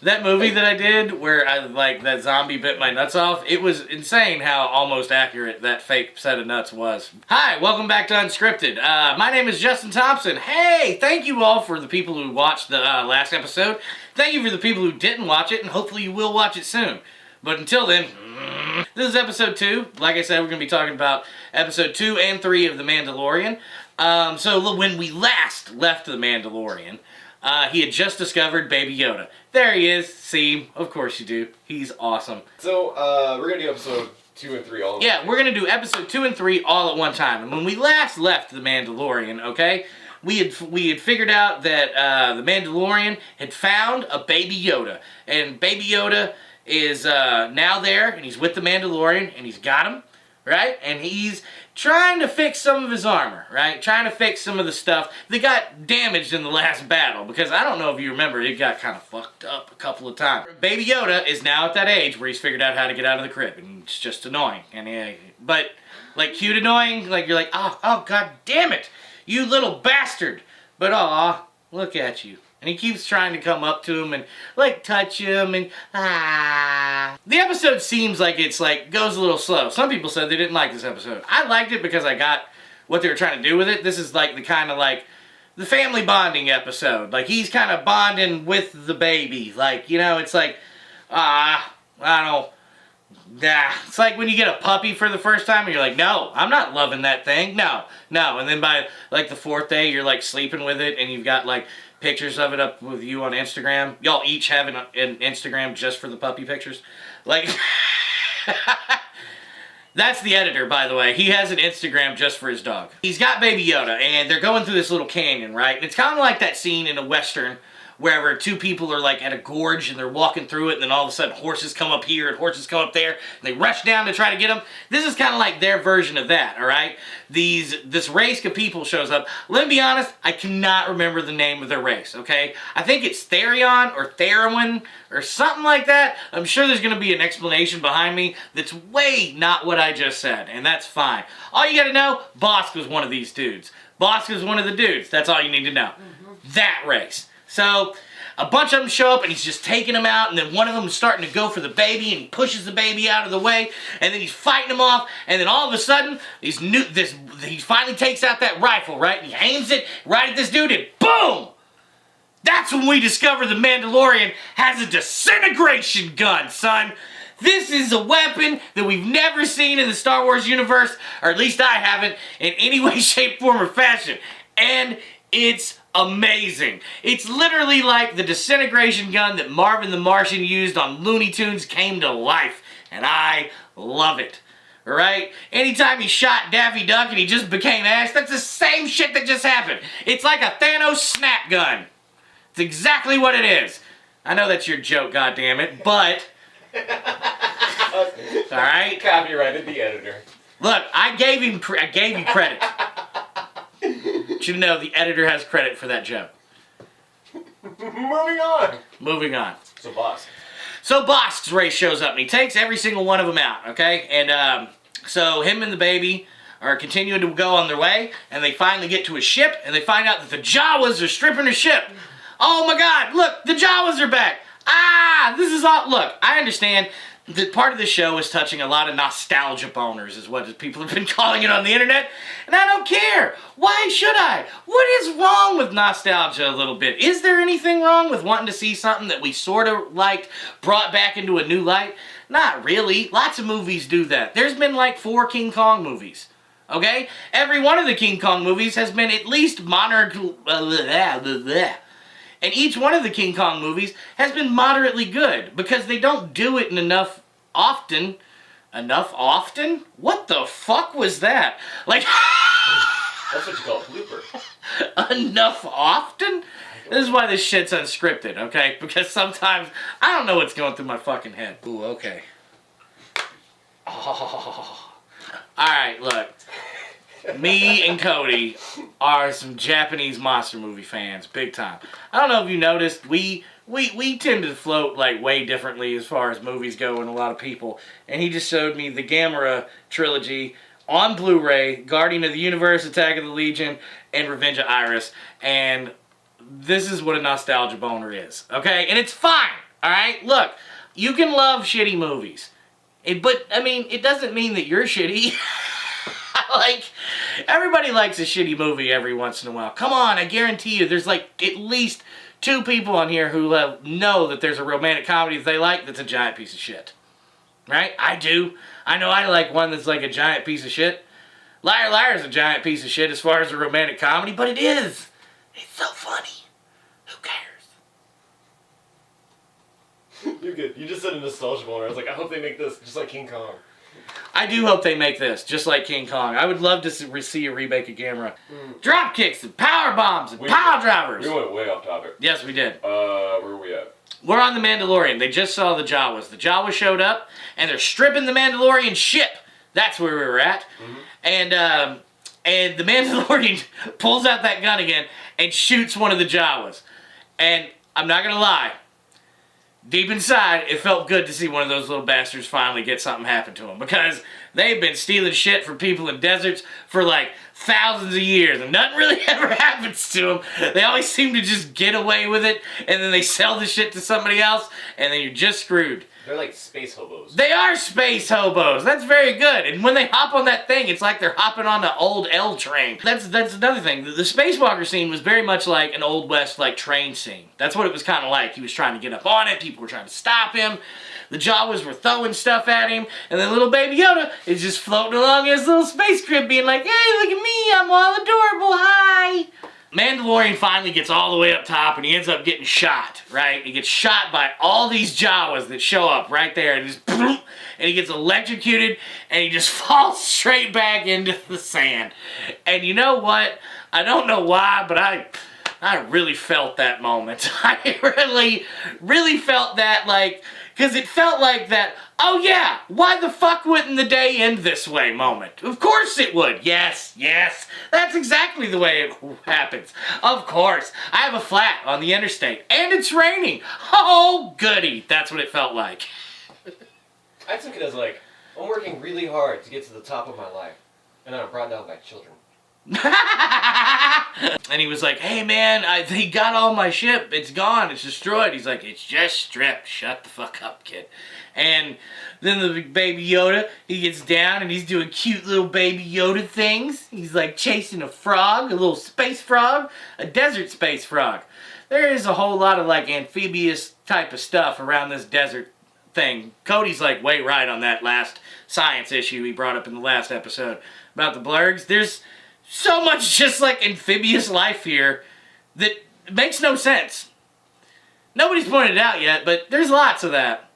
That movie that I did where I like that zombie bit my nuts off, it was insane how almost accurate that fake set of nuts was. Hi, welcome back to Unscripted. My name is Justin Thompson. Hey, thank you all for the people who watched the last episode. Thank you for the people who didn't watch it, and hopefully you will watch it soon. But until then, this is episode 2. Like I said, we're going to be talking about episode 2 and 3 of The Mandalorian. So when we last left The Mandalorian, he had just discovered Baby Yoda. There he is. See him. Of course you do. He's awesome. So, we're going to do episode 2 and 3 all at Yeah, we're going to do episode 2 and 3 all at one time. And when we last left The Mandalorian, okay, we had figured out that The Mandalorian had found a Baby Yoda. And Baby Yoda is now there, and he's with The Mandalorian, and he's got him, right? And he's trying to fix some of his armor, right? Trying to fix some of the stuff that got damaged in the last battle, because I don't know if you remember, it got kind of fucked up a couple of times. Baby Yoda is now at that age where he's figured out how to get out of the crib, and it's just annoying. And but, like, cute annoying, like, you're like, oh, god damn it, you little bastard. But, aw, look at you. And he keeps trying to come up to him and, like, touch him and, The episode seems like it's, like, goes a little slow. Some people said they didn't like this episode. I liked it because I got what they were trying to do with it. This is, like, the kind of, like, the family bonding episode. Like, he's kind of bonding with the baby. Like, you know, it's like, I don't it's like when you get a puppy for the first time and you're like, no, I'm not loving that thing. No. And then by, like, the 4th day, you're, like, sleeping with it and you've got, like, pictures of it up with you on Instagram. Y'all each have an Instagram just for the puppy pictures. Like, that's the editor, by the way. He has an Instagram just for his dog. He's got Baby Yoda, and they're going through this little canyon, right? And it's kind of like that scene in a Western where two people are like at a gorge and they're walking through it, and then all of a sudden horses come up here and horses come up there, and they rush down to try to get them. This is kind of like their version of that, all right? This race of people shows up. Let me be honest, I cannot remember the name of their race, okay? I think it's Therion or Theroin or something like that. I'm sure there's going to be an explanation behind me that's way not what I just said, and that's fine. All you got to know, Bosk was one of these dudes. Bosk was one of the dudes. That's all you need to know. That race. So, a bunch of them show up and he's just taking them out, and then one of them is starting to go for the baby, and he pushes the baby out of the way, and then he's fighting them off, and then all of a sudden, he finally takes out that rifle, right? And he aims it right at this dude, and boom! That's when we discover the Mandalorian has a disintegration gun, son! This is a weapon that we've never seen in the Star Wars universe, or at least I haven't, in any way, shape, form, or fashion. And it's amazing. It's literally like the disintegration gun that Marvin the Martian used on Looney Tunes came to life. And I love it. Alright? Anytime he shot Daffy Duck and he just became Ash, that's the same shit that just happened. It's like a Thanos snap gun. It's exactly what it is. I know that's your joke, goddammit, but... Alright? Copyrighted the editor. Look, I gave you credit. You know the editor has credit for that joke. Moving on. So Bosk's race shows up and he takes every single one of them out, okay? And so him and the baby are continuing to go on their way, and they finally get to a ship, and they find out that the Jawas are stripping the ship. Oh my god, look, the Jawas are back. This is all, look, I understand that part of the show is touching a lot of nostalgia boners, is what people have been calling it on the internet, and I don't care. Why should I? What is wrong with nostalgia a little bit? Is there anything wrong with wanting to see something that we sort of liked brought back into a new light? Not really. Lots of movies do that. There's been like 4 King Kong movies. Okay? Every one of the King Kong movies has been at least and each one of the King Kong movies has been moderately good because they don't do it enough often. Enough often? What the fuck was that? Like, that's what you call a blooper. Enough often? This is why this shit's unscripted, okay? Because sometimes I don't know what's going through my fucking head. Ooh, okay. Oh. Alright, look. Me and Cody are some Japanese monster movie fans, big time. I don't know if you noticed, we tend to float like way differently as far as movies go and a lot of people. And he just showed me the Gamera trilogy on Blu-ray, Guardian of the Universe, Attack of the Legion, and Revenge of Iris. And this is what a nostalgia boner is, okay? And it's fine. Alright? Look, you can love shitty movies. But, I mean, it doesn't mean that you're shitty. Like, everybody likes a shitty movie every once in a while. Come on, I guarantee you, there's like at least 2 people on here who know that there's a romantic comedy that they like that's a giant piece of shit. Right? I do. I know I like one that's like a giant piece of shit. Liar Liar's a giant piece of shit as far as a romantic comedy, but it is. It's so funny. Who cares? You're good. You just said a nostalgia one. I was like, I hope they make this just like King Kong. I do hope they make this, just like King Kong. I would love to see a remake of Gamera. Drop kicks and power bombs and pile drivers. We went way off topic. Yes, we did. Where were we at? We're on the Mandalorian. They just saw the Jawas. The Jawas showed up, and they're stripping the Mandalorian ship. That's where we were at. And the Mandalorian pulls out that gun again and shoots one of the Jawas. And I'm not going to lie. Deep inside, it felt good to see one of those little bastards finally get something happen to him. Because they've been stealing shit from people in deserts for like thousands of years. And nothing really ever happens to them. They always seem to just get away with it. And then they sell the shit to somebody else. And then you're just screwed. They're like space hobos. They are space hobos. That's very good. And when they hop on that thing, it's like they're hopping on the old L train. That's another thing. The spacewalker scene was very much like an Old West like train scene. That's what it was kind of like. He was trying to get up on it. People were trying to stop him. The Jawas were throwing stuff at him. And then little baby Yoda is just floating along in his little space crib being like, hey, look at me. I'm all adorable. Hi. Mandalorian finally gets all the way up top and he ends up getting shot, right? He gets shot by all these Jawas that show up right there and just and he gets electrocuted and he just falls straight back into the sand. And you know what? I don't know why, but I really felt that moment. I really felt that, like, because it felt like that, oh yeah, why the fuck wouldn't the day end this way moment? Of course it would. Yes, that's exactly the way it happens. Of course. I have a flat on the interstate, and it's raining. Oh, goody. That's what it felt like. I took it as like, I'm working really hard to get to the top of my life, and I'm brought down by children. And he was like, hey man, he got all my ship. It's gone. It's destroyed. He's like, it's just stripped. Shut the fuck up, kid. And then the baby Yoda, he gets down and he's doing cute little baby Yoda things. He's like chasing a frog, a little space frog, a desert space frog. There is a whole lot of like amphibious type of stuff around this desert thing. Cody's like way right on that last science issue he brought up in the last episode about the blurgs. There's so much just like amphibious life here that makes no sense. Nobody's pointed it out yet, but there's lots of that.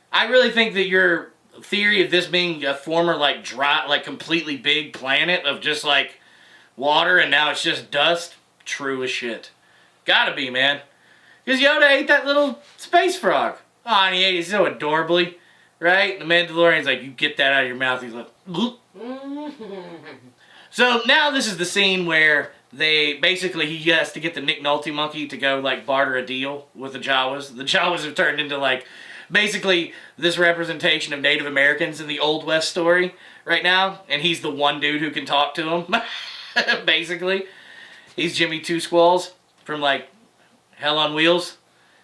I really think that your theory of this being a former like dry, like completely big planet of just like water and now it's just dust, true as shit. Gotta be, man. Because Yoda ate that little space frog. Oh, and he ate it so adorably, right? The Mandalorian's like, you get that out of your mouth. He's like, bloop. So now this is the scene where he has to get the Nick Nolte monkey to go like barter a deal with the Jawas. The Jawas have turned into like basically this representation of Native Americans in the Old West story right now. And he's the one dude who can talk to them. Basically. He's Jimmy Two Squalls from like Hell on Wheels.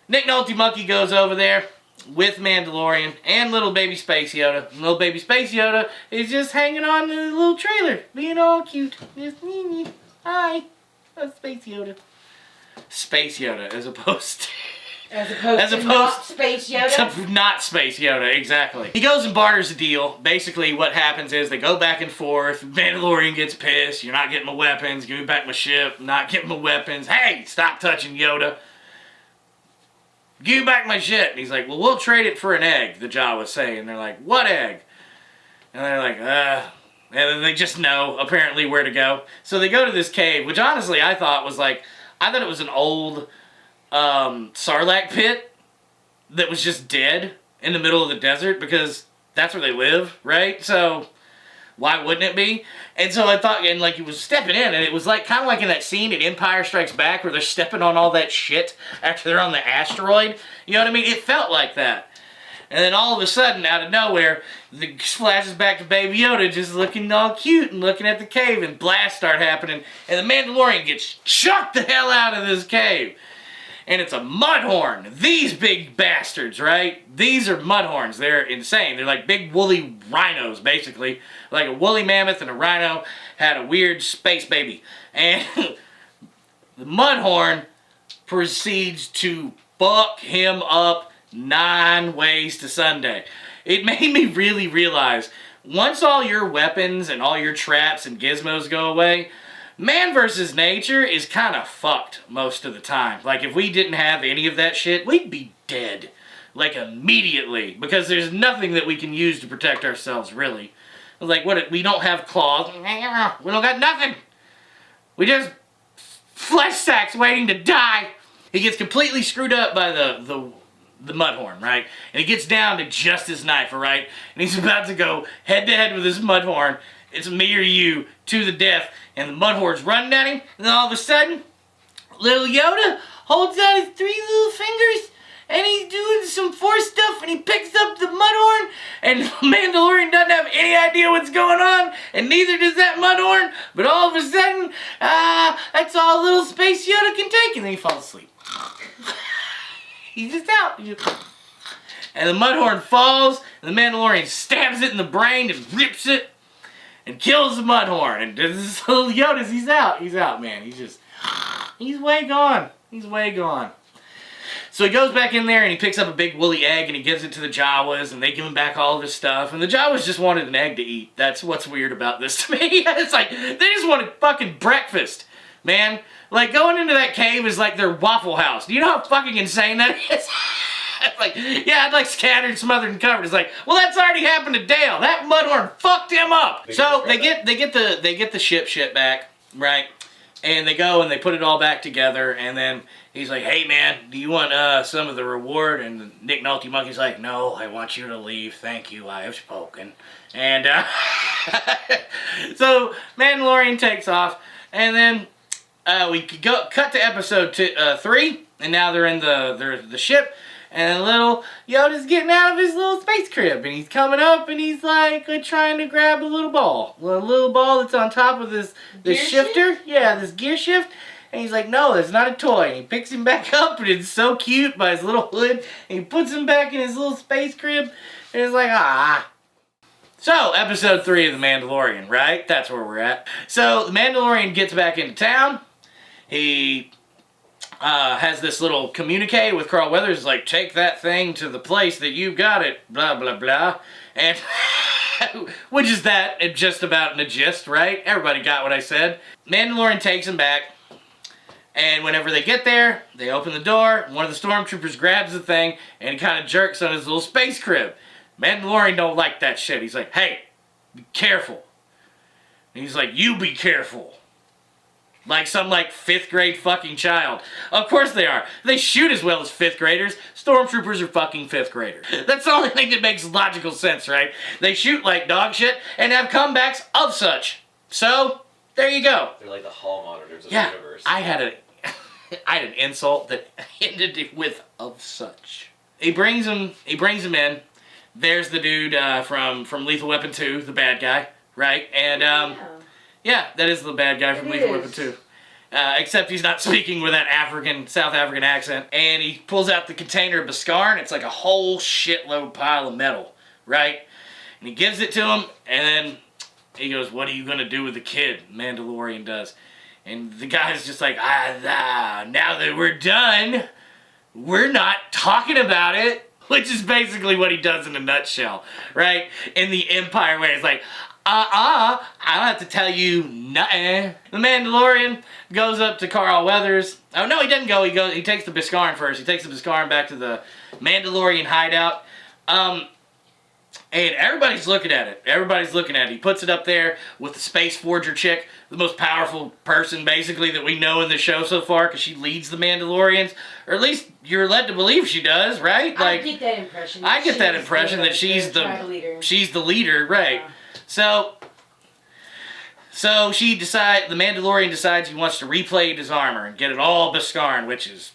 Nick Nolte monkey goes over there with Mandalorian and little baby Space Yoda. And little baby Space Yoda is just hanging on to the little trailer, being all cute. Just, hi, that's Space Yoda. Space Yoda, as opposed to not Space Yoda? To not Space Yoda, exactly. He goes and barters a deal. Basically, what happens is they go back and forth. Mandalorian gets pissed. You're not getting my weapons. Give me back my ship. Not getting my weapons. Hey, stop touching Yoda. Give me back my shit. And he's like, well, we'll trade it for an egg, the Jawas say. And they're like, what egg? And they're like, And then they just know, apparently, where to go. So they go to this cave, which honestly I thought it was an old Sarlacc pit that was just dead in the middle of the desert because that's where they live, right? So why wouldn't it be? And so I thought, and like he was stepping in, and it was like kind of like in that scene in Empire Strikes Back where they're stepping on all that shit after they're on the asteroid. You know what I mean? It felt like that. And then all of a sudden, out of nowhere, the flashes back to Baby Yoda just looking all cute and looking at the cave, and blasts start happening, and the Mandalorian gets chucked the hell out of this cave. and it's a mudhorn. These big bastards, right? These are mudhorns. They're insane. They're like big woolly rhinos, basically. Like a woolly mammoth and a rhino had a weird space baby. And the mudhorn proceeds to fuck him up 9 ways to Sunday. It made me really realize, once all your weapons and all your traps and gizmos go away, man versus nature is kind of fucked most of the time. Like, if we didn't have any of that shit, we'd be dead. Like, immediately. Because there's nothing that we can use to protect ourselves, really. Like, what? We don't have claws. We don't got nothing. We just flesh sacks waiting to die. He gets completely screwed up by the mudhorn, right? And he gets down to just his knife, right? And he's about to go head to head with this mudhorn. It's me or you, to the death. And the mudhorn's running at him. And then all of a sudden, little Yoda holds out his 3 little fingers. And he's doing some Force stuff. And he picks up the mudhorn. And the Mandalorian doesn't have any idea what's going on. And neither does that mudhorn. But all of a sudden, that's all little Space Yoda can take. And then he falls asleep. He's just out. And the mudhorn falls. And the Mandalorian stabs it in the brain and rips it. And kills the mudhorn. And this little Yoda's, he's out. He's out, man. He's way gone. He's way gone. So he goes back in there and he picks up a big woolly egg and he gives it to the Jawas and they give him back all of his stuff. And the Jawas just wanted an egg to eat. That's what's weird about this to me. It's like, they just wanted fucking breakfast, man. Like, going into that cave is like their Waffle House. Do you know how fucking insane that is? It's like, yeah, I'd like scattered, smothered, and covered. It's like, well, that's already happened to Dale. That mudhorn fucked him up. So they get the shit back, right? And they go and they put it all back together. And then he's like, hey man, do you want some of the reward? And Nick Nolte Monkey's like, no, I want you to leave. Thank you, I have spoken. And so Mandalorian takes off, and then we cut to episode 3, and now they're in the ship. And little Yoda's getting out of his little space crib. And he's coming up and he's like trying to grab a little ball. A little ball that's on top of this shifter. Yeah, this gear shift. And he's like, no, that's not a toy. And he picks him back up and it's so cute by his little hood. And he puts him back in his little space crib. And it's like, ah. So, episode 3 of The Mandalorian, right? That's where we're at. So, the Mandalorian gets back into town. He has this little communique with Carl Weathers, like, take that thing to the place that you got it, blah, blah, blah. And, which is that, just about in a gist, right? Everybody got what I said. Mandalorian takes him back, and whenever they get there, they open the door, one of the stormtroopers grabs the thing, and he kind of jerks on his little space crib. Mandalorian don't like that shit. He's like, hey, be careful. And he's like, you be careful. Like some, 5th grade fucking child. Of course they are. They shoot as well as 5th graders. Stormtroopers are fucking 5th graders. That's the only thing that makes logical sense, right? They shoot like dog shit and have comebacks of such. So, there you go. They're like the hall monitors of the universe. I had an insult that ended with of such. He brings him in. There's the dude from Lethal Weapon 2, the bad guy, right? And yeah, that is the bad guy from Lethal Weapon 2. Except he's not speaking with that South African accent. And he pulls out the container of Beskar, and it's like a whole shitload pile of metal, right? And he gives it to him, and then he goes, what are you going to do with the kid? Mandalorian does. And the guy's just like, now that we're done, we're not talking about it. Which is basically what he does in a nutshell, right? In the Empire way, it's like, I don't have to tell you nothing. The Mandalorian goes up to Carl Weathers. Oh, no, he doesn't go. He takes the Beskar first. He takes the Beskar back to the Mandalorian hideout. And everybody's looking at it. He puts it up there with the Space Forger chick, the most powerful person, basically, that we know in the show so far, because she leads the Mandalorians. Or at least you're led to believe she does, right? I get that impression. I get that impression that she's the leader, right? Yeah. So the Mandalorian decides he wants to replate his armor and get it all Beskar, which is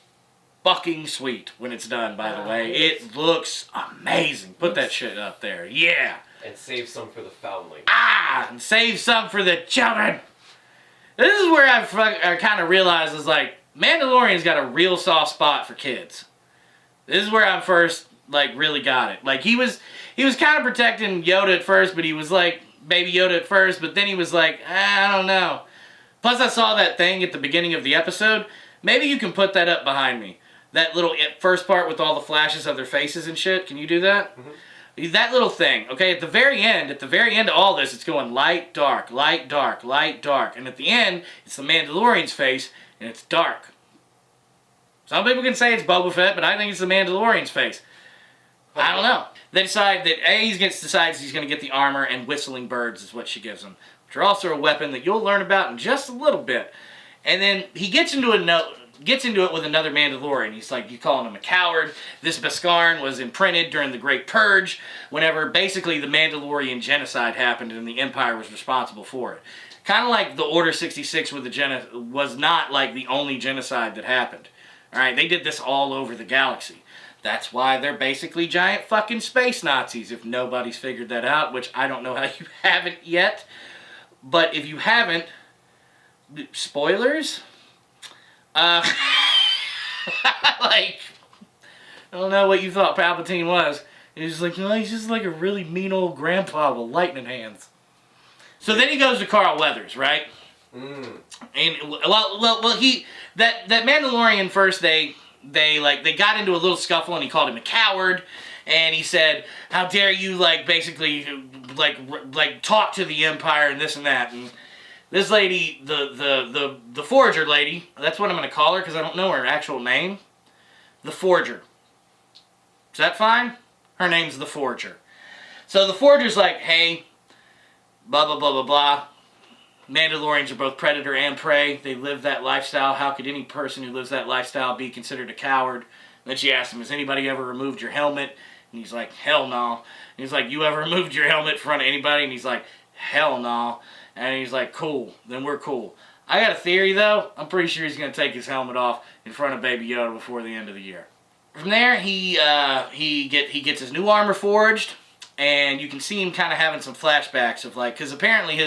fucking sweet when it's done, by the way. It looks amazing. Put that shit up there. Yeah. And save some for the foundling. And save some for the children. This is where I kind of realized, is like, Mandalorian's got a real soft spot for kids. This is where I first, like, really got it. Like, he was kind of protecting Yoda at first, but he was like Baby Yoda at first, but then he was like, I don't know. Plus, I saw that thing at the beginning of the episode. Maybe you can put that up behind me. That little first part with all the flashes of their faces and shit. Can you do that? Mm-hmm. That little thing, okay, at the very end of all this, it's going light, dark, light, dark, light, dark. And at the end, it's the Mandalorian's face, and it's dark. Some people can say it's Boba Fett, but I think it's the Mandalorian's face. I don't know. They decide that decides he's going to get the armor, and whistling birds is what she gives him, which are also a weapon that you'll learn about in just a little bit. And then he gets into it with another Mandalorian. He's like, you calling him a coward. This Beskar was imprinted during the Great Purge, whenever basically the Mandalorian genocide happened and the Empire was responsible for it. Kind of like the Order 66 was not like the only genocide that happened. Alright, they did this all over the galaxy. That's why they're basically giant fucking space Nazis, if nobody's figured that out, which I don't know how you haven't yet. But if you haven't, spoilers? Like, I don't know what you thought Palpatine was. He's like, no, he's just like a really mean old grandpa with lightning hands. So then he goes to Carl Weathers, right? And that Mandalorian first they got into a little scuffle and he called him a coward and he said, how dare you basically talk to the Empire and this and that. And this lady, the Forger lady, that's what I'm going to call her because I don't know her actual name. The Forger. Is that fine? Her name's the Forger. So the Forger's like, hey, blah, blah, blah, blah, blah. Mandalorians are both predator and prey. They live that lifestyle. How could any person who lives that lifestyle be considered a coward? And then she asked him, has anybody ever removed your helmet? And he's like, hell no. And he's like, you ever removed your helmet in front of anybody? And he's like, hell no. And he's like, cool, then we're cool. I got a theory though. I'm pretty sure he's going to take his helmet off in front of Baby Yoda before the end of the year. From there, he gets his new armor forged, and you can see him kind of having some flashbacks of because apparently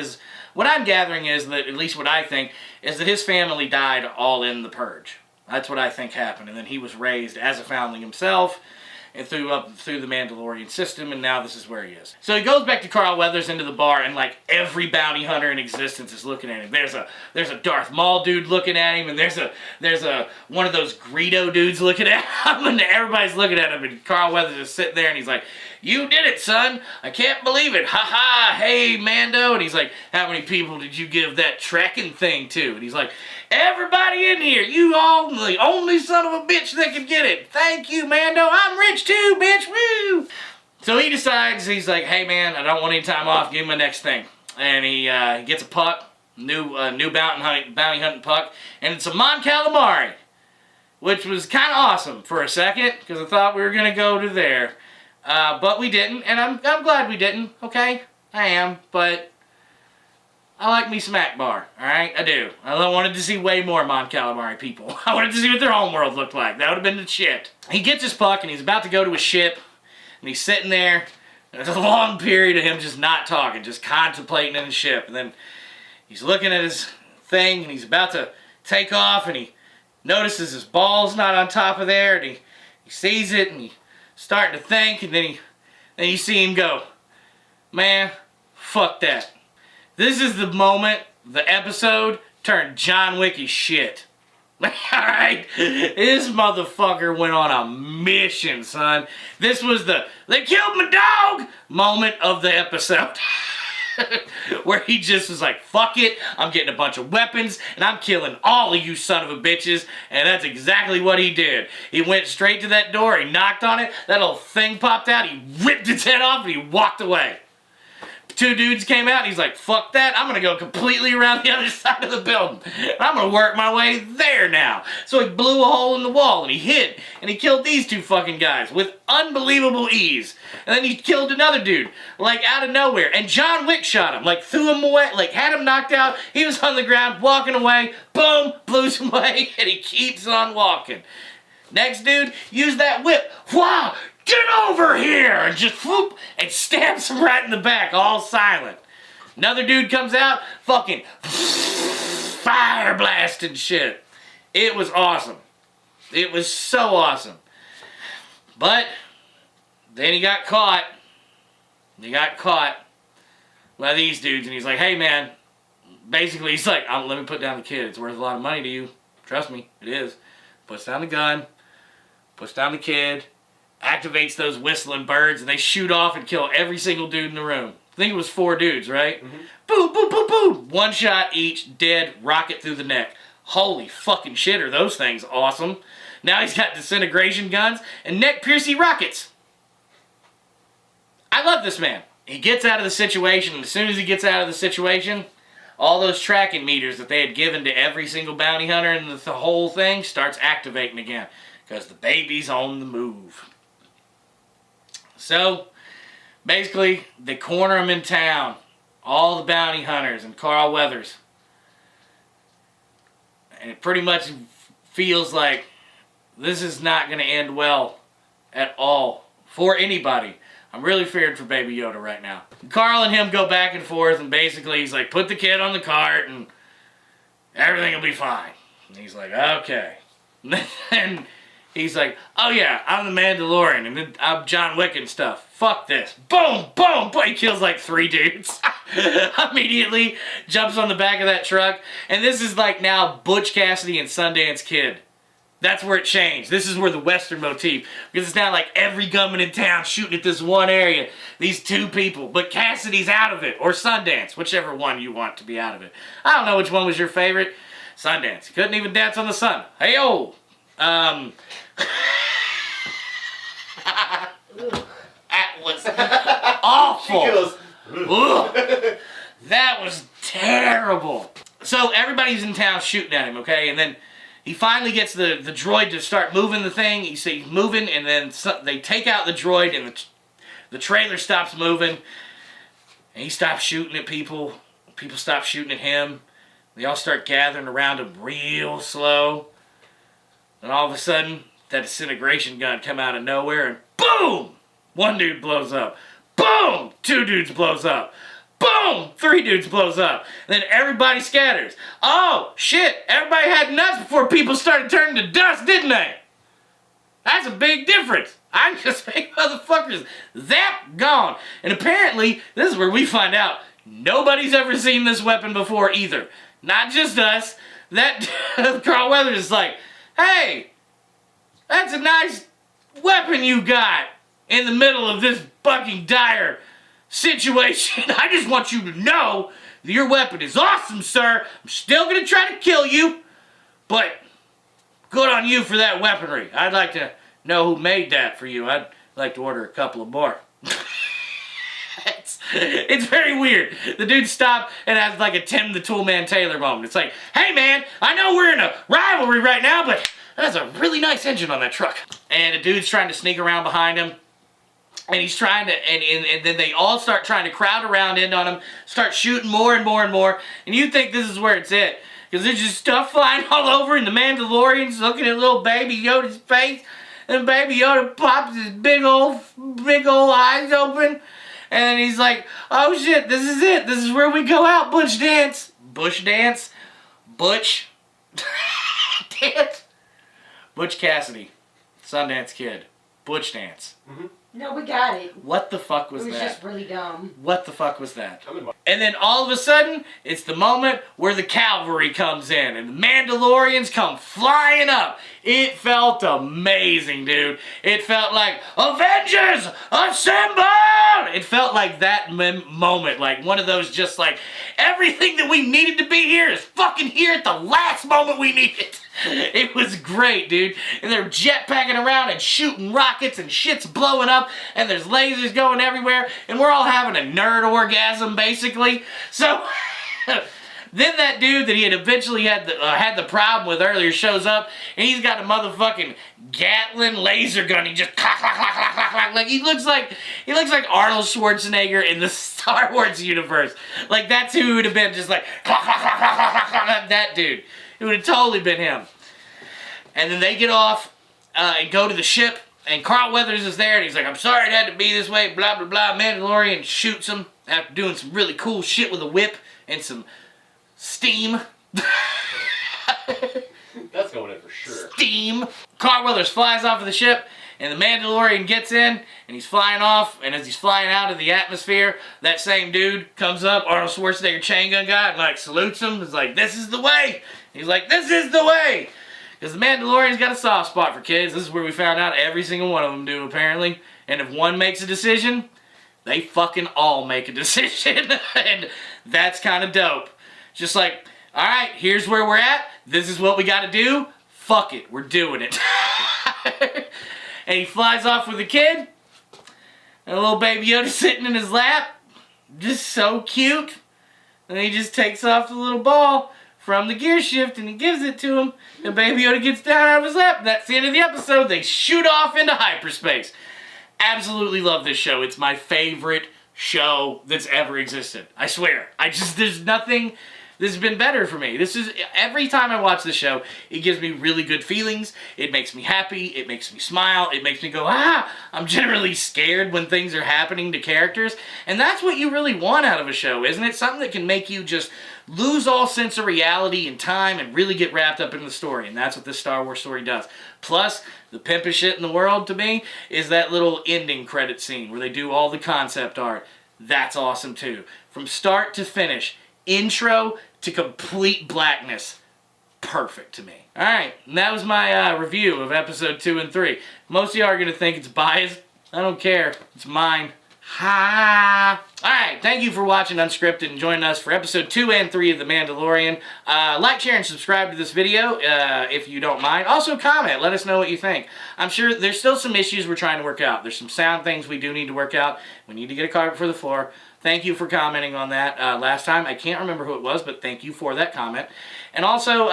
what I'm gathering is that, at least what I think, is that his family died all in the Purge. That's what I think happened, and then he was raised as a foundling himself, and through the Mandalorian system, and now this is where he is. So he goes back to Carl Weathers into the bar, and every bounty hunter in existence is looking at him. There's a Darth Maul dude looking at him, and there's a one of those Greedo dudes looking at him, and everybody's looking at him, and Carl Weathers is sitting there, and he's like, you did it, son! I can't believe it! Ha ha! Hey, Mando! And he's like, how many people did you give that tracking thing to? And he's like, everybody in here! You all the only son of a bitch that can get it! Thank you, Mando! I'm rich too, bitch! Woo! So he decides, he's like, hey man, I don't want any time off, give him my next thing. And he gets a puck, new bounty hunting puck, and it's a Mon Calamari. Which was kind of awesome for a second, because I thought we were going to go to there. But we didn't, and I'm glad we didn't, okay? I am, but I like me some Akbar, alright? I do. I wanted to see way more Mon Calamari people. I wanted to see what their homeworld looked like. That would have been the shit. He gets his puck, and he's about to go to his ship, and he's sitting there. There's a long period of him just not talking, just contemplating in his ship. And then he's looking at his thing, and he's about to take off, and he notices his ball's not on top of there, and he sees it, and he's starting to think, and then you see him go, man, fuck that. This is the moment the episode turned John Wick-y shit. Alright? This motherfucker went on a mission, son. This was the, they killed my dog moment of the episode. Where he just was like, fuck it, I'm getting a bunch of weapons, and I'm killing all of you son of a bitches, and that's exactly what he did. He went straight to that door, he knocked on it, that little thing popped out, he ripped its head off, and he walked away. Two dudes came out, and he's like, fuck that, I'm gonna go completely around the other side of the building. And I'm gonna work my way there now. So he blew a hole in the wall, and he hid, and he killed these two fucking guys with unbelievable ease. And then he killed another dude, out of nowhere. And John Wick shot him, threw him away, had him knocked out. He was on the ground, walking away, boom, blew him away, and he keeps on walking. Next dude, use that whip, wow, get over here! And just whoop, and stabs him right in the back, all silent. Another dude comes out, fucking fire blasting shit. It was awesome. It was so awesome. But then he got caught. He got caught by these dudes, and he's like, hey man, basically he's like, let me put down the kid. It's worth a lot of money to you. Trust me, it is. Puts down the gun, puts down the kid, activates those whistling birds, and they shoot off and kill every single dude in the room. I think it was 4 dudes, right? Mm-hmm. Boom, boom, boom, boom. 1 shot each, dead, rocket through the neck. Holy fucking shit, are those things awesome. Now he's got disintegration guns and neck-piercing rockets. I love this man. He gets out of the situation, and as soon as he gets out of the situation, all those tracking meters that they had given to every single bounty hunter and the whole thing starts activating again. Because the baby's on the move. So, basically, they corner him in town. All the bounty hunters and Carl Weathers. And it pretty much feels like this is not going to end well at all for anybody. I'm really feared for Baby Yoda right now. Carl and him go back and forth, and basically he's like, put the kid on the cart and everything will be fine. And he's like, okay. And he's like, oh yeah, I'm the Mandalorian and I'm John Wick and stuff. Fuck this. Boom, boom, boom. He kills like 3 dudes. Immediately jumps on the back of that truck. And this is like now Butch Cassidy and Sundance Kid. That's where it changed. This is where the Western motif, because it's now like every gunman in town shooting at this one area. These 2 people. But Cassidy's out of it. Or Sundance. Whichever one you want to be out of it. I don't know which one was your favorite. Sundance. He couldn't even dance on the sun. Hey-oh. That was awful. That was terrible. So everybody's in town shooting at him, okay? And then he finally gets the droid to start moving the thing. He's moving, and then they take out the droid, and the trailer stops moving. And he stops shooting at people. People stop shooting at him. They all start gathering around him real slow. And all of a sudden, that disintegration gun come out of nowhere, and boom! 1 dude blows up. Boom! 2 dudes blows up. Boom! 3 dudes blows up. And then everybody scatters. Oh, shit! Everybody had nuts before people started turning to dust, didn't they? That's a big difference. I just make motherfuckers zap gone. And apparently, this is where we find out nobody's ever seen this weapon before either. Not just us. That Carl Weathers is like, hey, that's a nice weapon you got in the middle of this fucking dire situation. I just want you to know that your weapon is awesome, sir. I'm still going to try to kill you, but good on you for that weaponry. I'd like to know who made that for you. I'd like to order a couple of more. It's very weird. The dude stopped and has like a Tim the Toolman Taylor moment. It's like, hey man, I know we're in a rivalry right now, but that's a really nice engine on that truck. And the dude's trying to sneak around behind him. And he's trying to, and then they all start trying to crowd around in on him, start shooting more and more and more. And you think this is where it's at. Because there's just stuff flying all over, and the Mandalorian's looking at little Baby Yoda's face. And Baby Yoda pops his big old eyes open. And he's like, oh shit, this is it. This is where we go out, Butch dance. Bush dance? Butch dance? Butch Cassidy. Sundance Kid. Butch dance. Mm-hmm. No, we got it. What the fuck was that? It was just really dumb. What the fuck was that? And then all of a sudden, it's the moment where the cavalry comes in and the Mandalorians come flying up. It felt amazing, dude. It felt like, Avengers, assemble! It felt like that moment, like one of those just like, everything that we needed to be here is fucking here at the last moment we need it. It was great, dude. And they're jetpacking around and shooting rockets and shit's blowing up and there's lasers going everywhere and we're all having a nerd orgasm, basically. So, then that dude that he had eventually had the problem with earlier shows up and he's got a motherfucking Gatling laser gun. He just clack, clack, clack, clack, clack, clack. Like he looks like Arnold Schwarzenegger in the Star Wars universe. Like that's who would have been, just like clack, clack, clack, clack, clack, clack, clack, that dude. It would have totally been him. And then they get off and go to the ship. And Carl Weathers is there. And he's like, I'm sorry it had to be this way. Blah, blah, blah. Mandalorian shoots him after doing some really cool shit with a whip and some steam. That's going in for sure. Steam. Carl Weathers flies off of the ship, and the Mandalorian gets in, and he's flying off, and as he's flying out of the atmosphere, that same dude comes up, Arnold Schwarzenegger chain gun guy, and like salutes him. He's like, "This is the way." He's like, "This is the way." Because the Mandalorian's got a soft spot for kids. This is where we found out every single one of them do, apparently. And if one makes a decision, they fucking all make a decision. And that's kind of dope. Just like, alright, here's where we're at. This is what we gotta do. Fuck it, we're doing it. And he flies off with the kid. And a little baby Yoda sitting in his lap. Just so cute. And he just takes off the little ball from the gear shift and he gives it to him. And baby Yoda gets down out of his lap. That's the end of the episode. They shoot off into hyperspace. Absolutely love this show. It's my favorite show that's ever existed. I swear. There's nothing that's been better for me. Every time I watch this show, it gives me really good feelings. It makes me happy. It makes me smile. It makes me go, ah! I'm generally scared when things are happening to characters. And that's what you really want out of a show, isn't it? Something that can make you just lose all sense of reality and time and really get wrapped up in the story. And that's what this Star Wars story does. Plus, the pimpest shit in the world to me is that little ending credit scene where they do all the concept art. That's awesome too. From start to finish, intro to complete blackness. Perfect to me. Alright, and that was my review of episode 2 and 3. Most of y'all are going to think it's biased. I don't care. It's mine. Ha! Alright, thank you for watching Unscripted and joining us for episode 2 and 3 of The Mandalorian. Like, share, and subscribe to this video if you don't mind. Also comment, let us know what you think. I'm sure there's still some issues we're trying to work out. There's some sound things we do need to work out. We need to get a carpet for the floor. Thank you for commenting on that last time. I can't remember who it was, but thank you for that comment. And also,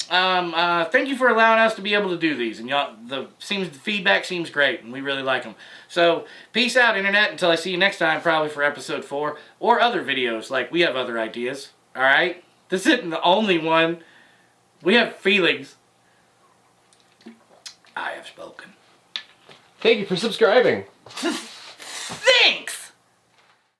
thank you for allowing us to be able to do these. And y'all, the feedback seems great, and we really like them. So, peace out, Internet, until I see you next time, probably for episode 4, or other videos. Like, we have other ideas, alright? This isn't the only one. We have feelings. I have spoken. Thank you for subscribing.